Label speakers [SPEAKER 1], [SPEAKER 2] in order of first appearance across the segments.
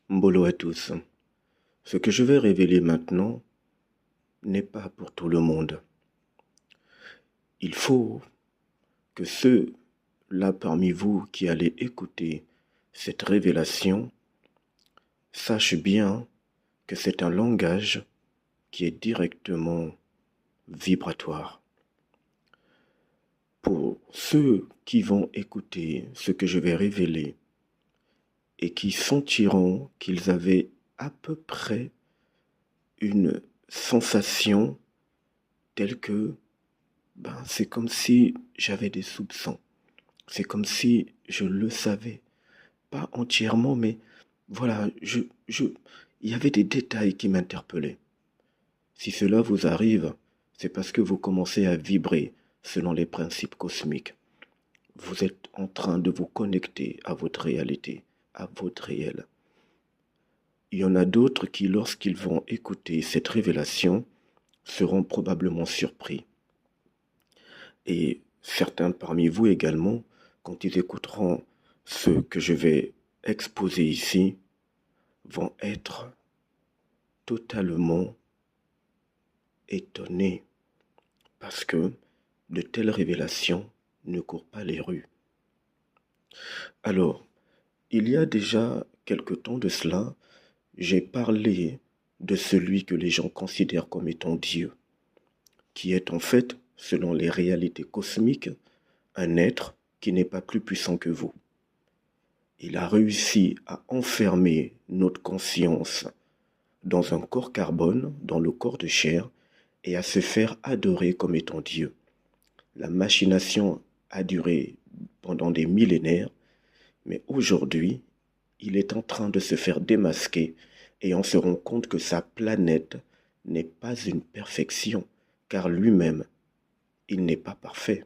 [SPEAKER 1] Mbolo à tous. Ce que je vais révéler maintenant n'est pas pour tout le monde. Il faut que ceux-là parmi vous qui allez écouter cette révélation sachent bien que c'est un langage qui est directement vibratoire. Pour ceux qui vont écouter ce que je vais révéler et qui sentiront qu'ils avaient à peu près une sensation telle que c'est comme si j'avais des soupçons. C'est comme si je le savais. Pas entièrement, mais voilà, il y avait des détails qui m'interpellaient. Si cela vous arrive, c'est parce que vous commencez à vibrer selon les principes cosmiques. Vous êtes en train de vous connecter à votre réalité, à votre réel. Il y en a d'autres qui, lorsqu'ils vont écouter cette révélation, seront probablement surpris. Et certains parmi vous également, quand ils écouteront ce que je vais exposer ici, vont être totalement étonnés parce que de telles révélations ne courent pas les rues. Alors, il y a déjà quelque temps de cela, j'ai parlé de celui que les gens considèrent comme étant Dieu, qui est en fait, selon les réalités cosmiques, un être qui n'est pas plus puissant que vous. Il a réussi à enfermer notre conscience dans un corps carbone, dans le corps de chair, et à se faire adorer comme étant Dieu. La machination a duré pendant des millénaires, mais aujourd'hui, il est en train de se faire démasquer et on se rend compte que sa planète n'est pas une perfection, car lui-même, il n'est pas parfait.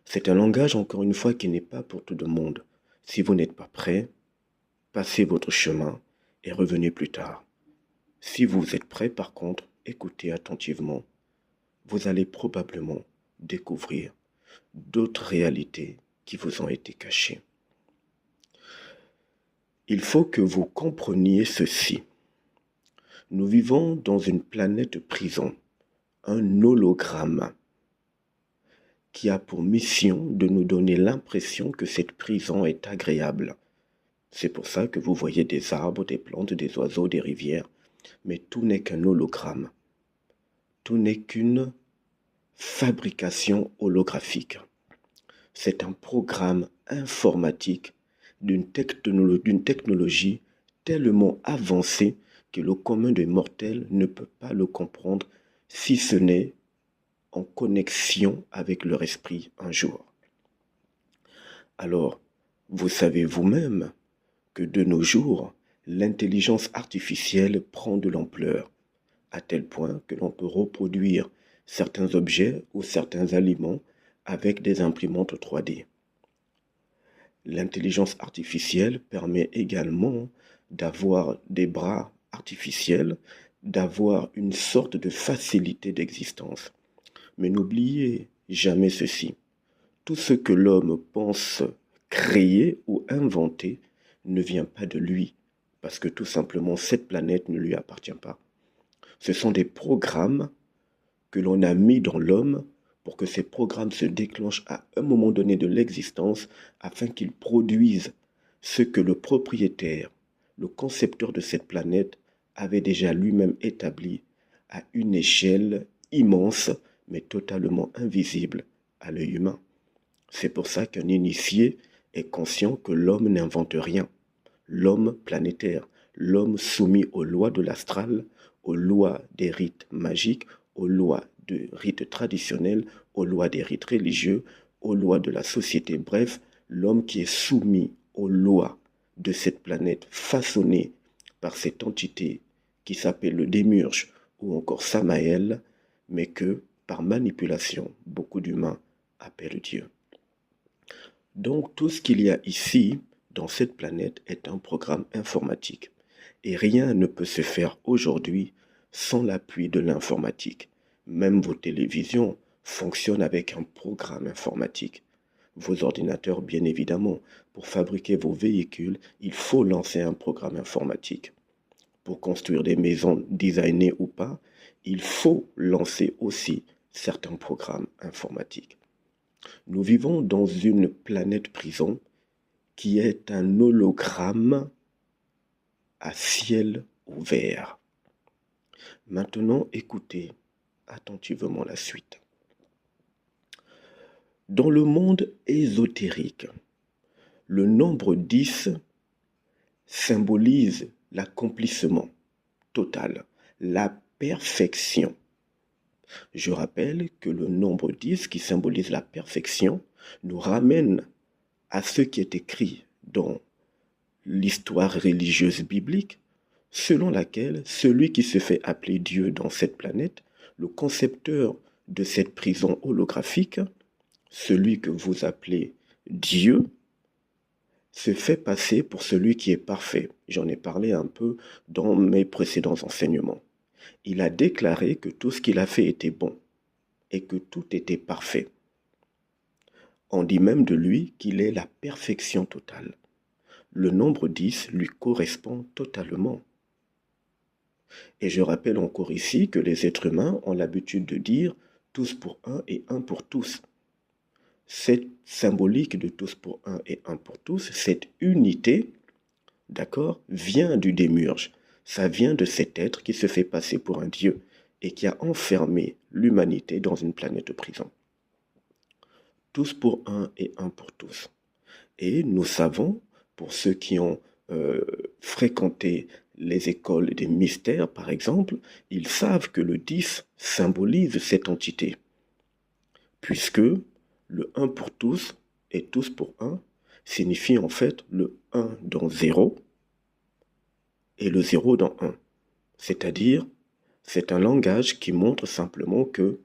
[SPEAKER 1] C'est un langage, encore une fois, qui n'est pas pour tout le monde. Si vous n'êtes pas prêt, passez votre chemin et revenez plus tard. Si vous êtes prêt, par contre, écoutez attentivement. Vous allez probablement découvrir d'autres réalités qui vous ont été cachées. Il faut que vous compreniez ceci. Nous vivons dans une planète prison, un hologramme qui a pour mission de nous donner l'impression que cette prison est agréable. C'est pour ça que vous voyez des arbres, des plantes, des oiseaux, des rivières, mais tout n'est qu'un hologramme. Tout n'est qu'une fabrication holographique. C'est un programme informatique d'une technologie tellement avancée que le commun des mortels ne peut pas le comprendre si ce n'est en connexion avec leur esprit un jour. Alors, vous savez vous-même que de nos jours, l'intelligence artificielle prend de l'ampleur, à tel point que l'on peut reproduire certains objets ou certains aliments avec des imprimantes 3D. L'intelligence artificielle permet également d'avoir des bras artificiels, d'avoir une sorte de facilité d'existence. Mais n'oubliez jamais ceci. Tout ce que l'homme pense créer ou inventer ne vient pas de lui, parce que tout simplement cette planète ne lui appartient pas. Ce sont des programmes que l'on a mis dans l'homme pour que ces programmes se déclenchent à un moment donné de l'existence afin qu'ils produisent ce que le propriétaire, le concepteur de cette planète avait déjà lui-même établi à une échelle immense mais totalement invisible à l'œil humain. C'est pour ça qu'un initié est conscient que l'homme n'invente rien. L'homme planétaire, l'homme soumis aux lois de l'astral, aux lois des rites magiques, aux lois de rites traditionnels, aux lois des rites religieux, aux lois de la société, bref, l'homme qui est soumis aux lois de cette planète façonnée par cette entité qui s'appelle le démiurge ou encore Samaël, mais que, par manipulation, beaucoup d'humains appellent Dieu. Donc tout ce qu'il y a ici, dans cette planète, est un programme informatique. Et rien ne peut se faire aujourd'hui sans l'appui de l'informatique. Même vos télévisions fonctionnent avec un programme informatique. vos ordinateurs, bien évidemment. Pour fabriquer vos véhicules, il faut lancer un programme informatique. Pour construire des maisons designées ou pas, il faut lancer aussi certains programmes informatiques. Nous vivons dans une planète prison qui est un hologramme à ciel ouvert. Maintenant, écoutez attentivement la suite. Dans le monde ésotérique, le nombre 10 symbolise l'accomplissement total, la perfection. Je rappelle que le nombre 10 qui symbolise la perfection nous ramène à ce qui est écrit dans l'histoire religieuse biblique, selon laquelle celui qui se fait appeler Dieu dans cette planète, le concepteur de cette prison holographique, celui que vous appelez Dieu, se fait passer pour celui qui est parfait. J'en ai parlé un peu dans mes précédents enseignements. Il a déclaré que tout ce qu'il a fait était bon et que tout était parfait. On dit même de lui qu'il est la perfection totale. Le nombre 10 lui correspond totalement. Et je rappelle encore ici que les êtres humains ont l'habitude de dire tous pour un et un pour tous. Cette symbolique de tous pour un et un pour tous, cette unité, d'accord, vient du démiurge. Ça vient de cet être qui se fait passer pour un dieu et qui a enfermé l'humanité dans une planète prison. Tous pour un et un pour tous. Et nous savons, pour ceux qui ont fréquenté les écoles des mystères, par exemple, ils savent que le 10 symbolise cette entité, puisque le 1 pour tous et tous pour 1 signifie en fait le 1 dans 0 et le 0 dans 1. C'est-à-dire, c'est un langage qui montre simplement que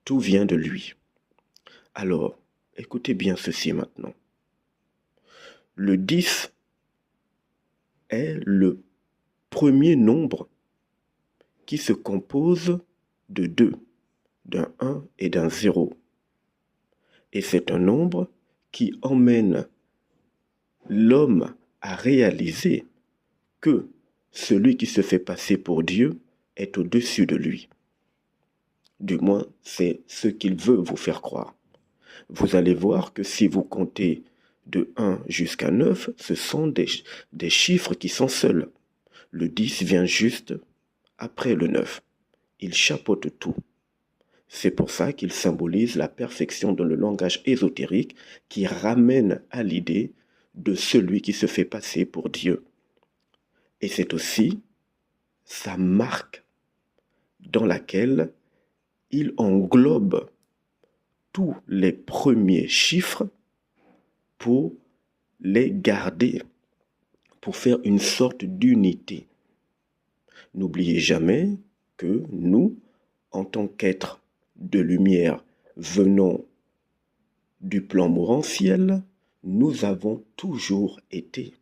[SPEAKER 1] tout vient de lui. Alors, écoutez bien ceci maintenant. Le 10 est le premier nombre qui se compose de 2, d'un 1 et d'un 0. Et c'est un nombre qui emmène l'homme à réaliser que celui qui se fait passer pour Dieu est au-dessus de lui. Du moins, c'est ce qu'il veut vous faire croire. Vous allez voir que si vous comptez de 1 jusqu'à 9, ce sont des chiffres qui sont seuls. Le 10 vient juste après le 9. Il chapeaute tout. C'est pour ça qu'il symbolise la perfection dans le langage ésotérique qui ramène à l'idée de celui qui se fait passer pour Dieu. Et c'est aussi sa marque dans laquelle il englobe tous les premiers chiffres pour les garder, pour faire une sorte d'unité. N'oubliez jamais que nous, en tant qu'êtres de lumière venant du plan mourant-ciel, nous avons toujours été.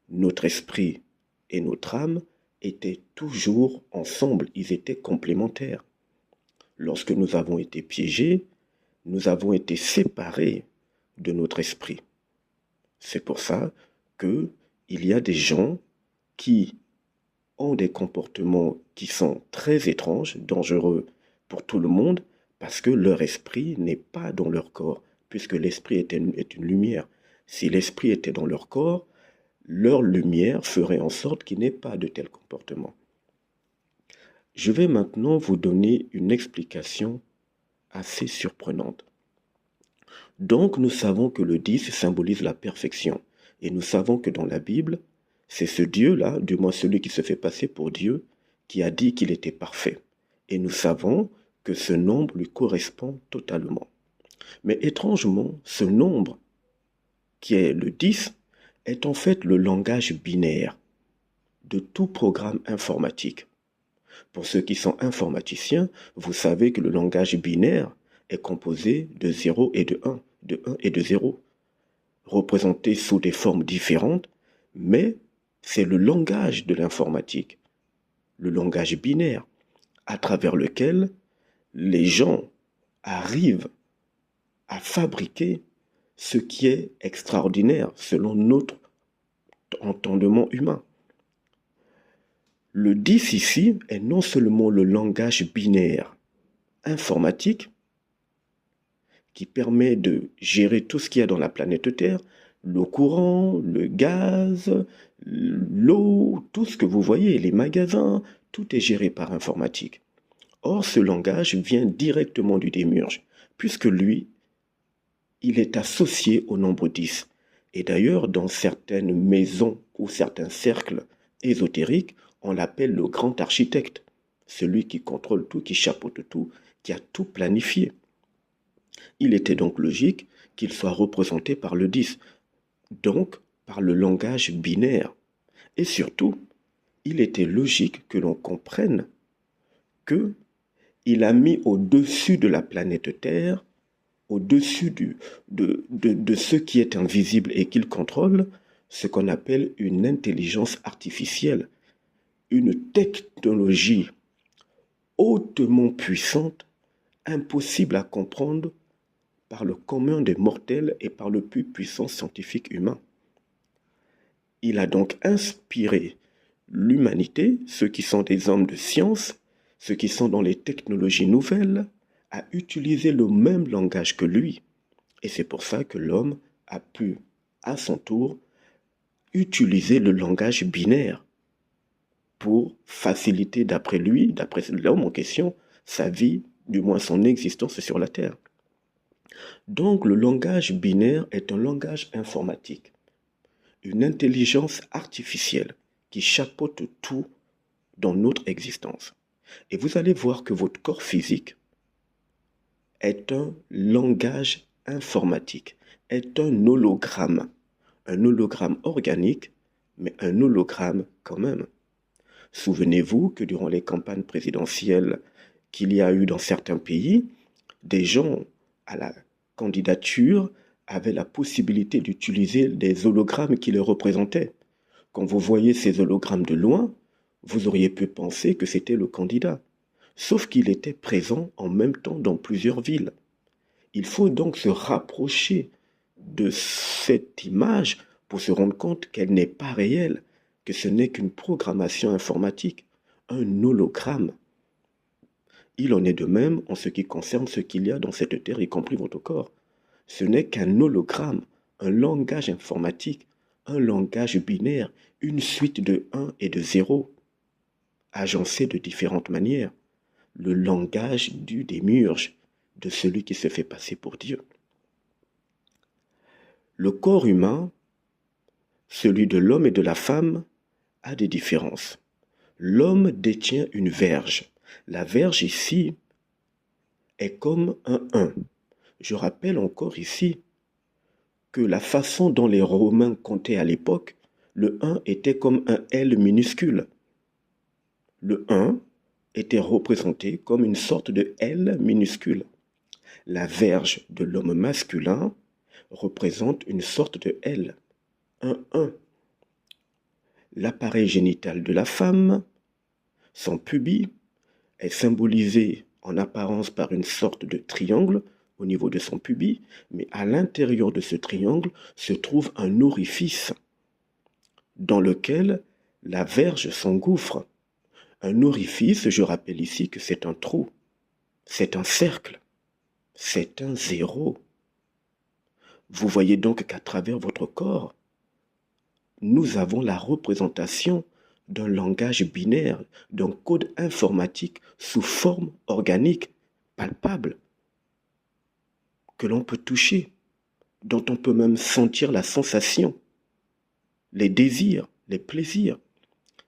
[SPEAKER 1] Notre esprit et notre âme étaient toujours ensemble, ils étaient complémentaires. Lorsque nous avons été piégés, nous avons été séparés de notre esprit. C'est pour ça qu'il y a des gens qui ont des comportements qui sont très étranges, dangereux pour tout le monde, parce que leur esprit n'est pas dans leur corps, puisque l'esprit est une lumière. Si l'esprit était dans leur corps, leur lumière ferait en sorte qu'il n'y ait pas de tel comportement. Je vais maintenant vous donner une explication assez surprenante. Donc nous savons que le 10 symbolise la perfection, et nous savons que dans la Bible, c'est ce Dieu-là, du moins celui qui se fait passer pour Dieu, qui a dit qu'il était parfait. Et nous savons que ce nombre lui correspond totalement. Mais étrangement, ce nombre, qui est le 10, est en fait le langage binaire de tout programme informatique. Pour ceux qui sont informaticiens, vous savez que le langage binaire est composé de 0 et de 1 et de 0, représentés sous des formes différentes, mais c'est le langage de l'informatique, le langage binaire, à travers lequel les gens arrivent à fabriquer ce qui est extraordinaire selon notre entendement humain. Le 10 ici est non seulement le langage binaire informatique qui permet de gérer tout ce qu'il y a dans la planète Terre, le courant, le gaz, l'eau, tout ce que vous voyez, les magasins, tout est géré par informatique. Or, ce langage vient directement du démiurge, puisque lui, il est associé au nombre 10. Et d'ailleurs, dans certaines maisons ou certains cercles ésotériques, on l'appelle le grand architecte, celui qui contrôle tout, qui chapeaute tout, qui a tout planifié. Il était donc logique qu'il soit représenté par le 10, donc par le langage binaire. Et surtout, il était logique que l'on comprenne que il a mis au-dessus de la planète Terre, au-dessus de ce qui est invisible et qu'il contrôle, ce qu'on appelle une intelligence artificielle, une technologie hautement puissante, impossible à comprendre par le commun des mortels et par le plus puissant scientifique humain. Il a donc inspiré l'humanité, ceux qui sont des hommes de science, ceux qui sont dans les technologies nouvelles, à utiliser le même langage que lui. Et c'est pour ça que l'homme a pu, à son tour, utiliser le langage binaire pour faciliter, d'après lui, d'après l'homme en question, sa vie, du moins son existence sur la Terre. Donc le langage binaire est un langage informatique, une intelligence artificielle qui chapeaute tout dans notre existence. Et vous allez voir que votre corps physique est un langage informatique, est un hologramme organique, mais un hologramme quand même. Souvenez-vous que durant les campagnes présidentielles qu'il y a eu dans certains pays, des gens à la candidature avaient la possibilité d'utiliser des hologrammes qui les représentaient. Quand vous voyez ces hologrammes de loin, vous auriez pu penser que c'était le candidat. Sauf qu'il était présent en même temps dans plusieurs villes. Il faut donc se rapprocher de cette image pour se rendre compte qu'elle n'est pas réelle, que ce n'est qu'une programmation informatique, un hologramme. Il en est de même en ce qui concerne ce qu'il y a dans cette terre, y compris votre corps. Ce n'est qu'un hologramme, un langage informatique, un langage binaire, une suite de 1 et de 0, agencé de différentes manières. Le langage du démiurge, de celui qui se fait passer pour Dieu. Le corps humain, celui de l'homme et de la femme, a des différences. L'homme détient une verge. La verge ici est comme un 1. Je rappelle encore ici que la façon dont les Romains comptaient à l'époque, le 1 était comme un L minuscule. Le 1 était représenté comme une sorte de L minuscule. La verge de l'homme masculin représente une sorte de L, un 1. L'appareil génital de la femme, son pubis, est symbolisé en apparence par une sorte de triangle au niveau de son pubis, mais à l'intérieur de ce triangle se trouve un orifice dans lequel la verge s'engouffre. Un orifice, je rappelle ici que c'est un trou, c'est un cercle, c'est un 0. Vous voyez donc qu'à travers votre corps, nous avons la représentation d'un langage binaire, d'un code informatique sous forme organique, palpable, que l'on peut toucher, dont on peut même sentir la sensation, les désirs, les plaisirs,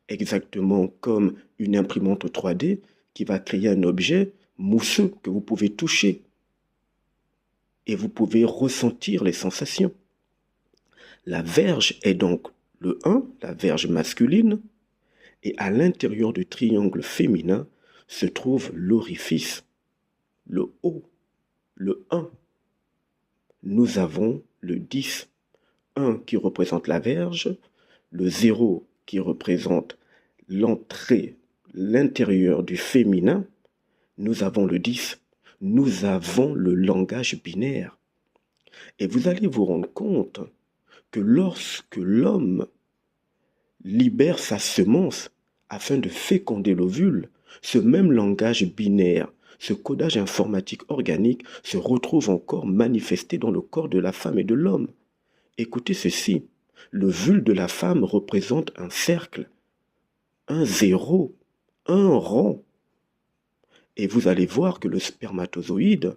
[SPEAKER 1] exactement comme une imprimante 3D qui va créer un objet mousseux que vous pouvez toucher et vous pouvez ressentir les sensations. La verge est donc le 1, la verge masculine, et à l'intérieur du triangle féminin se trouve l'orifice, le O, le 1. Nous avons le 10, 1 qui représente la verge, le 0 qui représente l'entrée, l'intérieur du féminin. Nous avons le 10, nous avons le langage binaire. Et vous allez vous rendre compte que lorsque l'homme libère sa semence afin de féconder l'ovule, ce même langage binaire, ce codage informatique organique se retrouve encore manifesté dans le corps de la femme et de l'homme. Écoutez ceci, l'ovule de la femme représente un cercle, un zéro, un rond. Et vous allez voir que le spermatozoïde,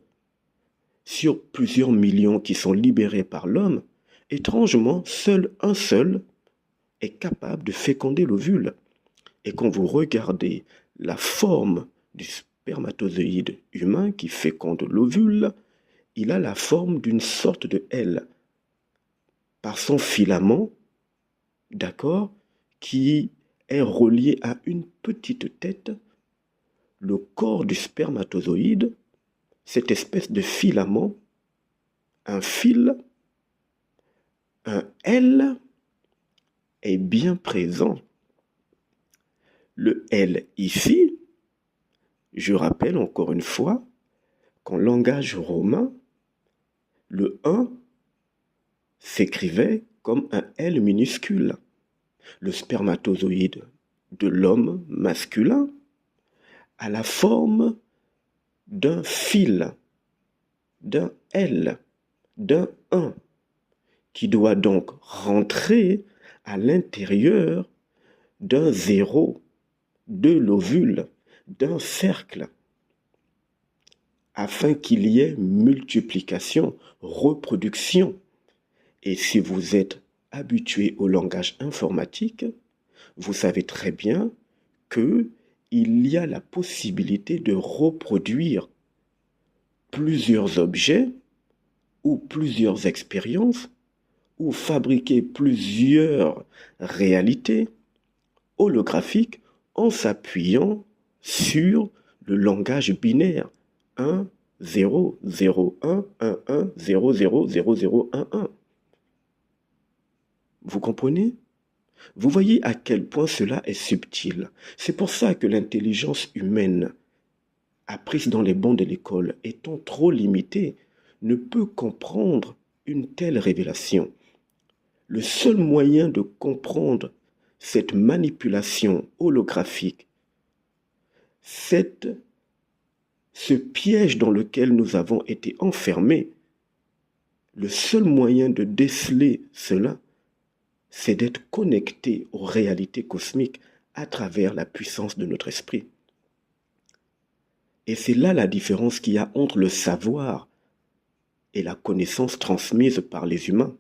[SPEAKER 1] sur plusieurs millions qui sont libérés par l'homme, étrangement, un seul est capable de féconder l'ovule. Et quand vous regardez la forme du spermatozoïde humain qui féconde l'ovule, il a la forme d'une sorte de L par son filament, d'accord, qui est relié à une petite tête. Le corps du spermatozoïde, cette espèce de filament, un fil, un L est bien présent. Le L ici, je rappelle encore une fois qu'en langage romain, le 1 s'écrivait comme un L minuscule. Le spermatozoïde de l'homme masculin a la forme d'un fil, d'un L, d'un 1, qui doit donc rentrer à l'intérieur d'un zéro, de l'ovule, d'un cercle, afin qu'il y ait multiplication, reproduction. Et si vous êtes habitué au langage informatique, vous savez très bien qu'il y a la possibilité de reproduire plusieurs objets ou plusieurs expériences ou fabriquer plusieurs réalités holographiques en s'appuyant sur le langage binaire 1, 0, 0, 1, 1, 1, 0, 0, 0, 0, 1, 1. Vous comprenez? Vous voyez à quel point cela est subtil. C'est pour ça que l'intelligence humaine, apprise dans les bancs de l'école, étant trop limitée, ne peut comprendre une telle révélation. Le seul moyen de comprendre cette manipulation holographique, ce piège dans lequel nous avons été enfermés, le seul moyen de déceler cela, c'est d'être connecté aux réalités cosmiques à travers la puissance de notre esprit. Et c'est là la différence qu'il y a entre le savoir et la connaissance transmise par les humains.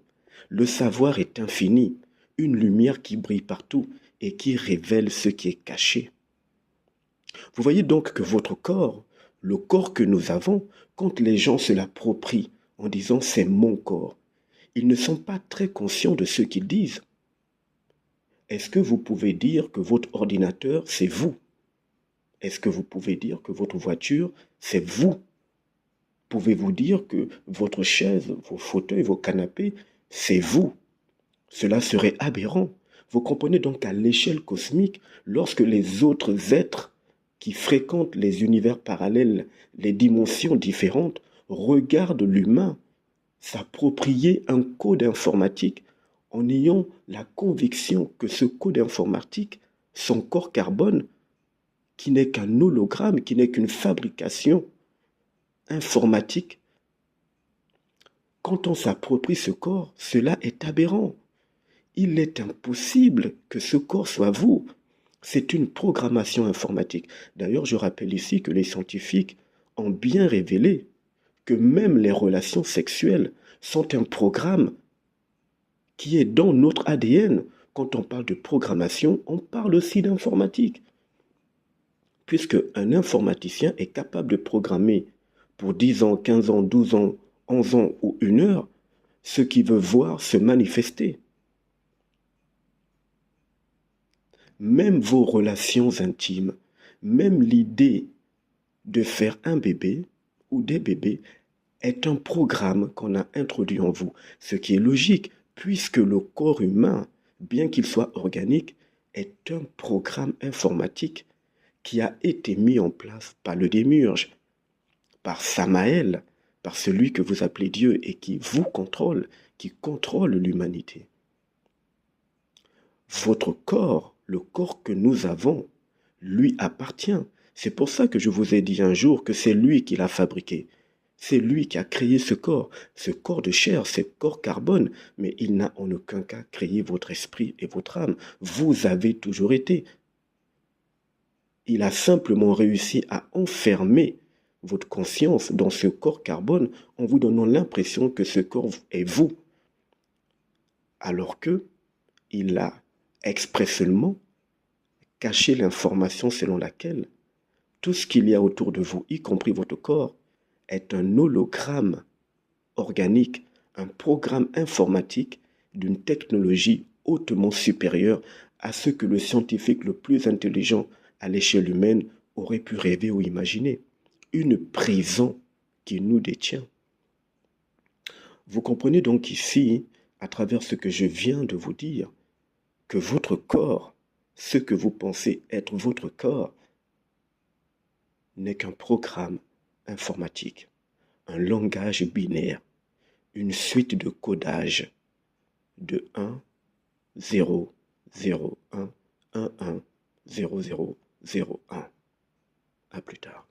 [SPEAKER 1] Le savoir est infini, une lumière qui brille partout et qui révèle ce qui est caché. Vous voyez donc que votre corps, le corps que nous avons, quand les gens se l'approprient en disant c'est mon corps, ils ne sont pas très conscients de ce qu'ils disent. Est-ce que vous pouvez dire que votre ordinateur, c'est vous? Est-ce que vous pouvez dire que votre voiture, c'est vous? Pouvez-vous dire que votre chaise, vos fauteuils, vos canapés, c'est vous? Cela serait aberrant. Vous comprenez donc qu'à l'échelle cosmique, lorsque les autres êtres qui fréquentent les univers parallèles, les dimensions différentes, regardent l'humain s'approprier un code informatique en ayant la conviction que ce code informatique, son corps carbone, qui n'est qu'un hologramme, qui n'est qu'une fabrication informatique, quand on s'approprie ce corps, cela est aberrant. Il est impossible que ce corps soit vous. C'est une programmation informatique. D'ailleurs, je rappelle ici que les scientifiques ont bien révélé que même les relations sexuelles sont un programme qui est dans notre ADN. Quand on parle de programmation, on parle aussi d'informatique. Puisque un informaticien est capable de programmer pour 10 ans, 15 ans, 12 ans, 11 ans ou 1 heure ce qu'il veut voir se manifester. Même vos relations intimes, même l'idée de faire un bébé ou des bébés est un programme qu'on a introduit en vous, ce qui est logique, puisque le corps humain, bien qu'il soit organique, est un programme informatique qui a été mis en place par le démiurge, par Samaël, par celui que vous appelez Dieu et qui vous contrôle, qui contrôle l'humanité. Votre corps, le corps que nous avons, lui appartient. C'est pour ça que je vous ai dit un jour que c'est lui qui l'a fabriqué. C'est lui qui a créé ce corps de chair, ce corps carbone, mais il n'a en aucun cas créé votre esprit et votre âme. Vous avez toujours été. Il a simplement réussi à enfermer votre conscience dans ce corps carbone en vous donnant l'impression que ce corps est vous, alors que il a expressément caché l'information selon laquelle tout ce qu'il y a autour de vous, y compris votre corps, est un hologramme organique, un programme informatique d'une technologie hautement supérieure à ce que le scientifique le plus intelligent à l'échelle humaine aurait pu rêver ou imaginer. Une prison qui nous détient. Vous comprenez donc ici, à travers ce que je viens de vous dire, que votre corps, ce que vous pensez être votre corps, n'est qu'un programme informatique, un langage binaire, une suite de codage de 1, 0, 0, 1, 1, 1, 0, 0, 0, 1. À plus tard.